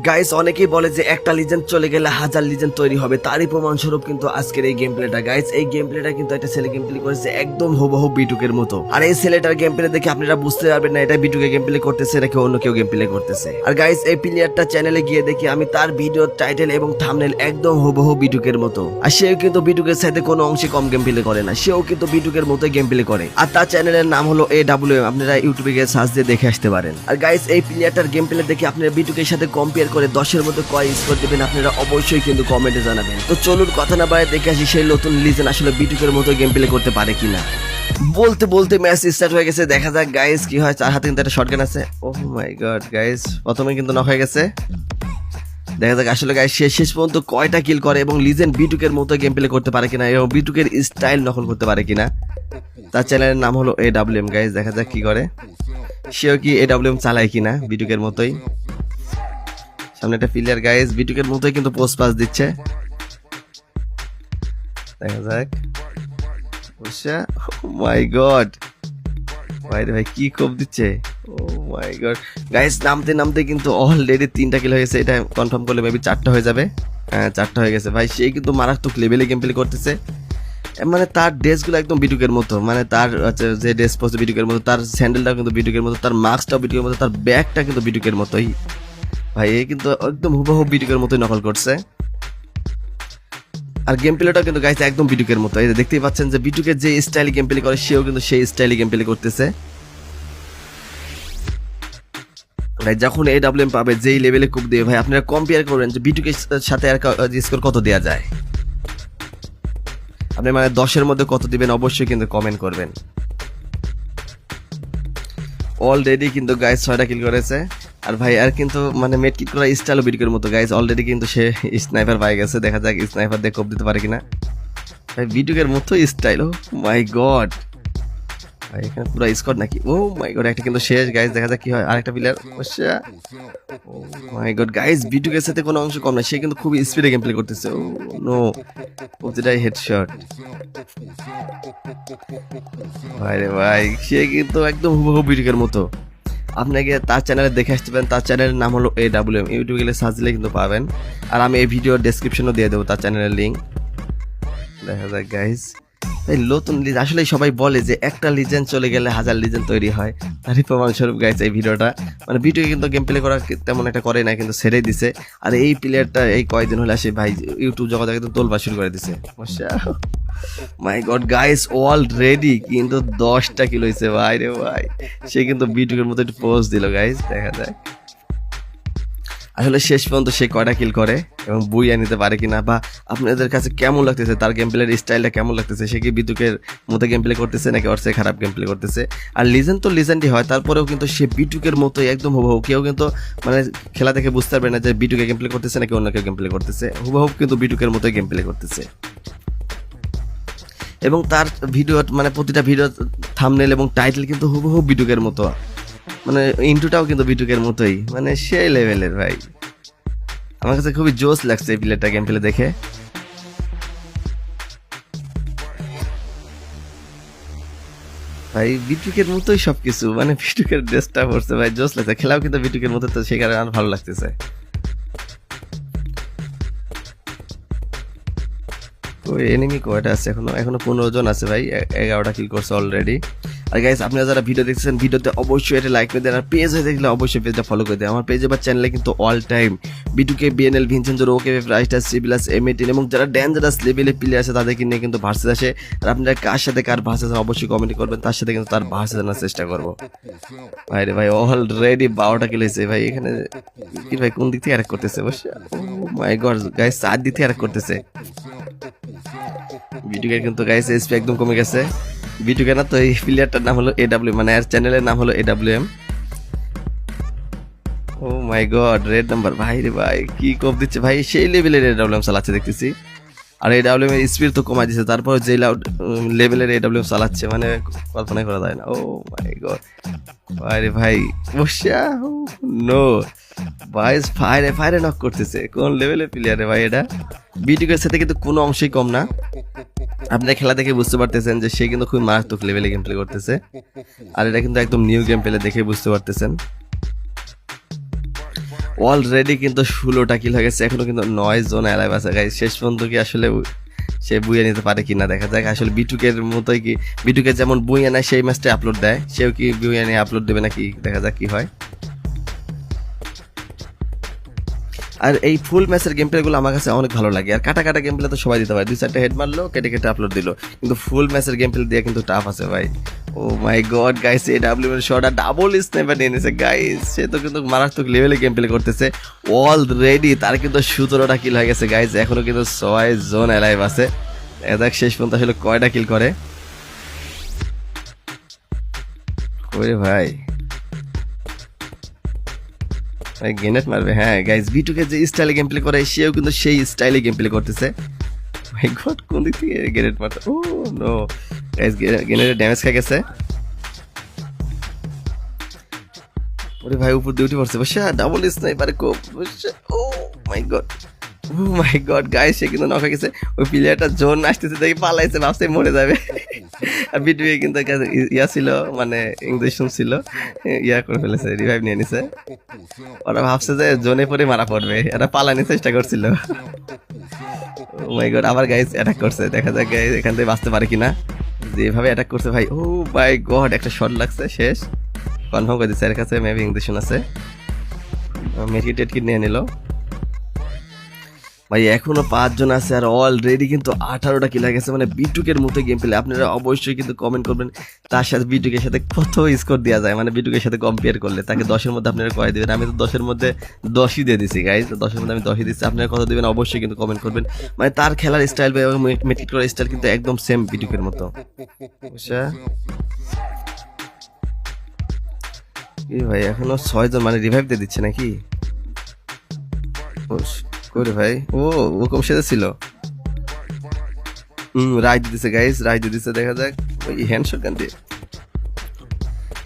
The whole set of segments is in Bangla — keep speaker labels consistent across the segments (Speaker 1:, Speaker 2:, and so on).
Speaker 1: গাইস অনেকেই বলে যে একটা লিজেন্ড চলে গেলে হাজার লিজেন্ড তৈরি হবে, তারই প্রমাণস্বরূপ কিন্তু আজকের এই গেম প্লেটা। গাইস এই গেম প্লেটা কিন্তু একটা ছেলে গেম প্লে করেছে একদম হুবহু বিটুকের মতো। আর এই ছেলেটার গেম প্লে দেখে আপনারা বুঝতে পারবেন না এটা বিটুকে গেম প্লে করতেছে নাকি অন্য কেউ গেম প্লে করতেছে। আর গাইস এই প্লেয়ারটা চ্যানেলে গিয়ে দেখি আমি তার ভিডিওর টাইটেল এবং থাম্বনেল একদম হুবহু বিটুকের মতো। আর সেও কিন্তু বিটুকের সাথে কোনো অংশে কম গেম প্লে করে না, সেও কিন্তু বিটুকের মতোই গেম প্লে করে। আর তার চ্যানেলের নাম হলো AWM, আপনারা ইউটিউবে গিয়ে সার্চ দিয়ে দেখে আসতে পারেন। আর গাইস এই প্লেয়ারটার গেম প্লে দেখে আপনারা বিটুকের সাথে কম্পেয়ার করে 10-এর মধ্যে কয় স্কোর দিবেন আপনারা অবশ্যই কিন্তু কমেন্টে জানাবেন। তো চলুন কথা না বাড়িয়ে দেখে আসি সেই নতুন লিজেন্ড আসলে বিটুকের মতো গেম প্লে করতে পারে কিনা। বলতে বলতে ম্যাচ স্টার্ট হয়ে গেছে, দেখা যাক গাইস কি হয়। তার হাতে কিন্তু একটা শটগান আছে। ওহ মাই গড গাইস, প্রথমে কিন্তু নক হয়ে গেছে। দেখা যাক আসলে গাইস শেষ পর্যন্ত কয়টা কিল করে এবং লিজেন্ড বিটুকের মতো গেম প্লে করতে পারে কিনা এবং বিটুকের স্টাইল নকল করতে পারে কিনা। তার চ্যানেলের নাম হলো AWM গাইস, দেখা যাক কি করে। সেও কি AWM চালায় কিনা বিটুকের মতোই। সামনে একটা প্লেয়ার গাইস বিটুকের মতোই কিন্তু পোস্ট পাস দিচ্ছে, দেখা যাক। মাই গড ভাই ভাই কি কোপ দিচ্ছে, ও মাই গড গাইস। নামতে নামতে কিন্তু অলরেডি 3টা কিল হয়ে গেছে, এটা কনফার্ম করলে মেবি 4টা হয়ে যাবে। হ্যাঁ 4টা হয়ে গেছে ভাই। সেই কিন্তু মারাত্মক লেভেলে গেম প্লে করতেছে, মানে তার ড্রেসগুলো একদম বিটুকের মতো, মানে তার যে ড্রেস পরছে বিটুকের মতো, তার স্যান্ডেলটাও কিন্তু বিটুকের মতো, তার মাস্কটাও বিটুকের মতো, তার ব্যাগটা কিন্তু বিটুকের মতোই ভাই। এই কিন্তু একদম হুবহু বিটুকের মতোই নকল করছে। আর গেম প্লেটা কিন্তু গাইস একদম বিটুকের মতো। এই যে দেখতেই পাচ্ছেন যে বিটুকের যে স্টাইলে গেম প্লে করে সেও কিন্তু সেই স্টাইলে গেম প্লে করতেছে ভাই। যখন AWM পাবে যেই লেভেলে কুপ দিয়ে ভাই, আপনারা কম্পেয়ার করেন যে বিটুকের সাথে আর স্কোর কত দেওয়া যায়। আপনি মানে 10-এর মধ্যে কত দিবেন অবশ্যই কিন্তু কমেন্ট করবেন। অলরেডি কিন্তু গাইস 6টা কিল করেছে। আর ভাই আর কিন্তু মানে মেড কিট করা স্টাইলও বিটুকের মতো গাইস। অলরেডি কিন্তু সে স্নাইপার পাই গেছে, দেখা যাক স্নাইপার দিয়ে কোপ দিতে পারে কিনা। ভাই বিটুকের মতো স্টাইল, ও মাই গড ভাই। এখানে পুরো স্কোর নাকি, ও মাই গড। একটা কিন্তু শেষ গাইস, দেখা যাক কি হয়। আরেকটা প্লেয়ার, ও মাই গড গাইস বিটুকের সাথে কোনো অংশ কম না, সে কিন্তু খুবই স্পিডে গেম প্লে করতেছে। ও নো, প্রতিটাই হেডশট ভাই রে ভাই। সে কিন্তু একদম হুবহু বিটুকের মতো। আপনাকে তার চ্যানেলে দেখে আসতে পারেন, তার চ্যানেলের নাম হলো AWM, ইউটিউবে গেলে সার্চ দিলে কিন্তু পাবেন। আর আমি এই ভিডিওর ডেসক্রিপশনও দিয়ে দেবো তার চ্যানেলের লিঙ্ক। দেখা যাক গাইস এই নতুন আসলে সবাই বলে যে একটা লিজেন্ড চলে গেলে হাজার লিজেন্ড তৈরি হয়, তারই প্রমাণস্বরূপ গাইস এই ভিডিওটা। মানে ভিডিও কিন্তু গেম প্লে করা তেমন একটা করে না, কিন্তু ছেড়েই দিছে। আর এই প্লেয়ারটা এই কয়েকদিন হলে আসে ভাই ইউটিউব জগতে একদম তোলবা শুরু করে দিছে। মাই গড গাইস অলরেডি কিন্তু 10টা কিল হয়েছে ভাই রে ভাই। সে কিন্তু বিটুকের মতো একটু পোস্ট দিল গাইস, দেখা যায় আসলে শেষ পর্যন্ত সে কয়টা কিল করে এবং বুইয়া নিতে পারে কিনা, বা আপনাদের কাছে কেমন লাগতেছে তার গেম প্লের স্টাইলটা কেমন লাগতেছে। সে কি বিটুকের মতো গেম প্লে করতেছে নাকি ওর চেয়ে খারাপ গেম প্লে করতেছে। আর লিজেন্ড তো লিজেন্ডই হয়, তারপরেও কিন্তু সে বিটুকের মতোই একদম হুবহু। কেউ কিন্তু মানে খেলা দেখে বুঝতে পারবে না যে বিটুকে গেম প্লে করতেছে নাকি অন্য কেউ গেম প্লে করতেছে, হুবহু কিন্তু বিটুকের মতোই গেম প্লে করতেছে। এবং তার ভিডিও মানে প্রতিটা ভিডিও থাম্বনেল এবং টাইটেল কিন্তু হুবহু বিটুকের মতো, মানে ইন্টুটাও কিন্তু বিটুকের মতোই, মানে সেই লেভেলের ভাই। আমার কাছে খুবই জোস লাগছে এই প্লেয়ারটা গেম প্লে দেখে। ভাই বিটুকের মতোই সবকিছু, মানে বিটুকের ড্রেসটা পড়ছে ভাই, জোস লাগছে। খেলাও কিন্তু বিটুকের মতো, তো সেই কারণে আর ভালো লাগতেছে। ওই এনিমি কয়টা আছে এখনো 15 জন আছে ভাই, 11টা কিল করছে অলরেডি। আর গাইস আপনারা যারা ভিডিও দেখছেন ভিডিওতে অবশ্যই এটা লাইক করে দেন, আর পেজ হয়ে দেখলে অবশ্যই পেজটা ফলো করে দেন। আমার পেজে বা চ্যানেলে কিন্তু অল টাইম বিটুকে, BNL, ভিনসেনজো, ওকে, রাইস্টার, সিবিলাস, M18 এবং যারা ডেঞ্জারাস লেভেলে প্লেয়ার আছে তাদেরকে নিয়ে কিন্তু ভার্সেস আসে। আর আপনারা কার সাথে কার ভার্সেস অবশ্যই কমেন্ট করবেন, তার সাথে কিন্তু তার ভার্সেস আনার চেষ্টা করবো। ভাই রে ভাই অলরেডি 12টা কিল হয়েছে ভাই। এখানে কি ভাই কোন দিক থেকে অ্যাটাক করতেছে, অবশ্যই মাই গড গাইস 4 দিক থেকে অ্যাটাক করতেছে। বিটুকের কিন্তু গাইস এসপি একদম কমে গেছে। বিটুকে না তো, এই প্লেয়ারটার নাম হলো AWM, মানে এর চ্যানেলের নাম হলো AWM। ও মাই গড রেড নাম্বার ভাই রে ভাই কি কোপ দিচ্ছে ভাই, সেই লেভেলের AWM চালাচ্ছে দেখতেছি। আর AWM এর স্পিড তো কমাই দিচ্ছে, তারপর যে লেভেলের AWM চালাচ্ছে মানে কল্পনাই করা যায় না। ও মাই গড ভাই রে ভাই, নো ভাই ফায়ারে নক করতেছে। কোন লেভেলের প্লেয়ার রে ভাই এটা। বিটুকের সাথে কিন্তু কোনো অংশই কম না। আপনারা খেলা দেখে বুঝতে পারতেছেন যে সে কিন্তু খুব মারাত্মক লেভেলে গেম প্লে করতেছে। আর এটা কিন্তু একদম নিউ গেম প্লে দেখে বুঝতে পারতেছেন। অলরেডি কিন্তু 16টা কিল হয়ে গেছে, এখনো কিন্তু 9 জন অ্যালাইভ আছে গাইস। শেষ পর্যন্ত কি আসলে সে বুয়ে নিতে পারে কিনা দেখা যাক। আসলে বিটুকের মতোই কি, বিটুকে যেমন বুয়ে নেয় সেই ম্যাচটা আপলোড দেয়, সেও কি বুয়ে নিয়ে আপলোড দেবে নাকি, দেখা যাক কি হয়। আর এই ফুল ম্যাচের গেম প্লেগুলো আমার কাছে অনেক ভালো লাগে। আর কাটা কাটা গেম প্লে তো সবাই দিতে পারে, 2-4টা হেড মারলো, কেটে কেটে আপলোড দিল, কিন্তু ফুল ম্যাচের গেম প্লে দিয়ে কিন্তু টাফ আছে ভাই। ও মাই গড গাইস, AW এর শট আর ডাবল স্নাইপার নিয়ে নিয়েছে গাইস। সে তো কিন্তু মারাত্মক লেভেলে গেম প্লে করতেছে অলরেডি। তার কিন্তু 17টা কিল হয়ে গেছে গাইস, এখনো কিন্তু 6 জন অ্যালাইভ আছে। দেখা যাক শেষ পর্যন্ত আসলে কয়টা কিল করে। ওরে ভাই গ্রেনেড মারবে, হ্যাঁ গাইস। বিটুকে যে স্টাইলে গেম প্লে করে সেও কিন্তু সেই স্টাইলে গেম প্লে করতেছে। মাই গড, কোন দিক থেকে গ্রেনেড মারতে, ও নো গাইস, গ্রেনেডের ড্যামেজ খেয়ে গেছে। ওরে ভাই উপর দিয়ে উঠে পড়ছে, বসে ডাবল স্নাইপারে কোপ, ও মাই গড, ও মাই গড গাইস, সে কিন্তু নক হয়ে গেছে। ওই প্লেয়ারটা জোন আসতেছে দেখি পালাইছে, ভাবছে মরে যাবে। আর বিটুকে কিন্তু ইয়া ছিল, মানে ইঞ্জেকশন ছিল, ইয়া করে ফেলেছে, রিভাইভ নিয়ে নিছে। ওরা ভাবছে যে জোনে পরে মারা পড়বে, এরা পালানোর চেষ্টা করছিল। ও মাই গড, আবার গাইস অ্যাটাক করছে, দেখা যাক গাইস এখান থেকে বাঁচতে পারে কিনা। যেভাবে অ্যাটাক করছে ভাই, ও মাই গড, একটা শট লাগছে, শেষ কনফার্ম করে দিচ্ছে। এর কাছে মেবি ইঞ্জেকশন আছে, মেডিকেট টেটকিট নিয়ে নিল ভাই। এখনো 5 জন আছে আর অলরেডি কিন্তু 18টা কিল হয়ে গেছে, মানে বিটুকের মতো গেম প্লে। আপনারা অবশ্যই কিন্তু কমেন্ট করবেন তার সাথে বিটুকের সাথে কত স্কোর দেওয়া যায়, মানে বিটুকের সাথে কম্পেয়ার করলে তাকে 10-এর মধ্যে আপনারা কয় দিবেন। আমি তো 10-এর মধ্যে 10ই দিয়ে দিচ্ছি গাইজ, 10-এর মধ্যে আমি 10ই দিচ্ছি। আপনারা কত দিবেন অবশ্যই কিন্তু কমেন্ট করবেন। মানে তার খেলার স্টাইল এবং মেট্রিক করার স্টাইল কিন্তু একদম সেম বিটুকের মতো। আচ্ছা ভাই এখনো 6 জন, মানে রিভাইভ দিয়ে দিচ্ছে নাকি করে ভাই? ও ও কম সেটা ছিল, রাইট দিতেছে গাইস, রাইট দিতেছে। দেখা যাক ওই হ্যান্ডশট গান দিয়ে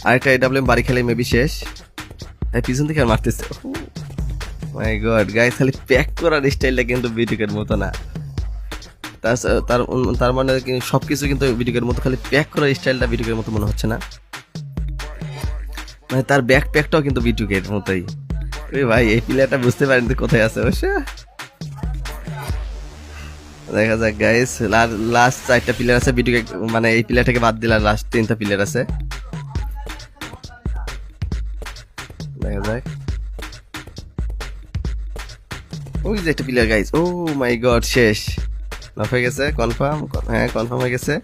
Speaker 1: আরেকটা AW বাড়ি খেলে মেবি শেষ। পিছন থেকে আর মারতেছে, মাই গড গাইস, খালি প্যাক করার স্টাইলটা কিন্তু বিটুকের মতো না। তার মানে সবকিছু কিন্তু বিটুকের মতো, খালি প্যাক করার স্টাইলটা বিটুকের মতো মনে হচ্ছে না। মানে তার ব্যাক প্যাকটাও কিন্তু বিটুকের মতোই। ভাই এই প্লেয়ারটা বুঝতে পারেন কোথায় আছে অবশ্য। দেখা যাক গাইস, লাস্ট 4টা প্লেয়ার আছে বিটুকে, মানে এই প্লেয়ারটাকে বাদ দিলে লাস্ট 3টা প্লেয়ার আছে। দেখা যাক, ওই যে একটা প্লেয়ার গাইস, ও মাই গড, শেষ নক হয়ে গেছে, কনফার্ম, হ্যাঁ কনফার্ম হয়ে গেছে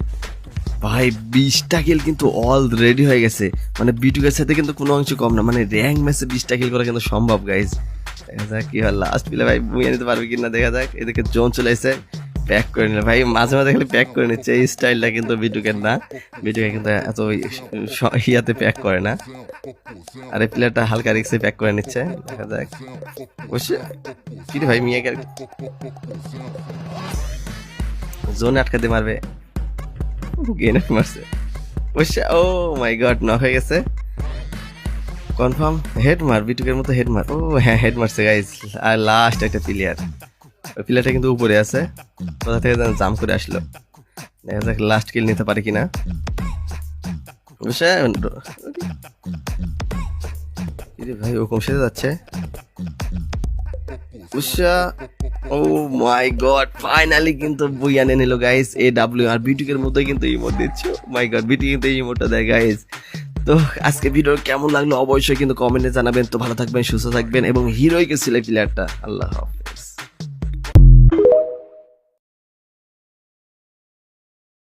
Speaker 1: ভাই। 20টা কিল কিন্তু অলরেডি হয়ে গেছে, মানে বিটুকের সাথে কিন্তু কোনো অংশ কম না। মানে র্যাঙ্ক ম্যাচে 20টা কিল করা কিন্তু সম্ভব গাইস। দেখা যাক কি হয় লাস্ট প্লে, ভাই বুঝে নিতে পারবে কিনা। দেখা যাক, এদিকে জোন চলে এসে প্যাক করে নিল ভাই, মাঝে মাঝে খালি প্যাক করে নিচ্ছে। এই স্টাইলটা কিন্তু বিটুকের না, বিটুকে কিন্তু এত ইয়াতে প্যাক করে না। আর এই প্লেয়ারটা হালকা রিক্সে প্যাক করে নিচ্ছে। দেখা যাক অবশ্যই কি রে ভাই, মিয়াকে জোনে আটকাতে মারবে, গ্রেনেড মারছে অবশ্যই। ও মাই গড, নক হয়ে গেছে কনফার্ম। হেড মার, বিটুকের মতো হেড মার। ও হ্যাঁ হেড মারছে গাইস। আর লাস্ট একটা প্লেয়ার, ওই প্লেয়ারটা কিন্তু উপরে আছে, কোথা থেকে যেন জাম্প করে আসলো। দেখা যাক লাস্ট কিল নিতে পারে কিনা। ভাই ও কম সেরে যাচ্ছে। ও মাই গড, ফাইনালি কিন্তু বুইয়ানে নিল গাইস AW। আর বিটুকের মতোই কিন্তু ইমোট দিচ্ছে, মাই গড, বিটু কিন্তু এই ইমোটটা দেয় গাইস। তো আজকে ভিডিও কেমন লাগলো অবশ্যই কিন্তু কমেন্টে জানাবেন। তো ভালো থাকবেন, সুস্থ থাকবেন এবং হিরোইকে ছিল প্লেয়ারটা। আল্লাহ হাফেজ।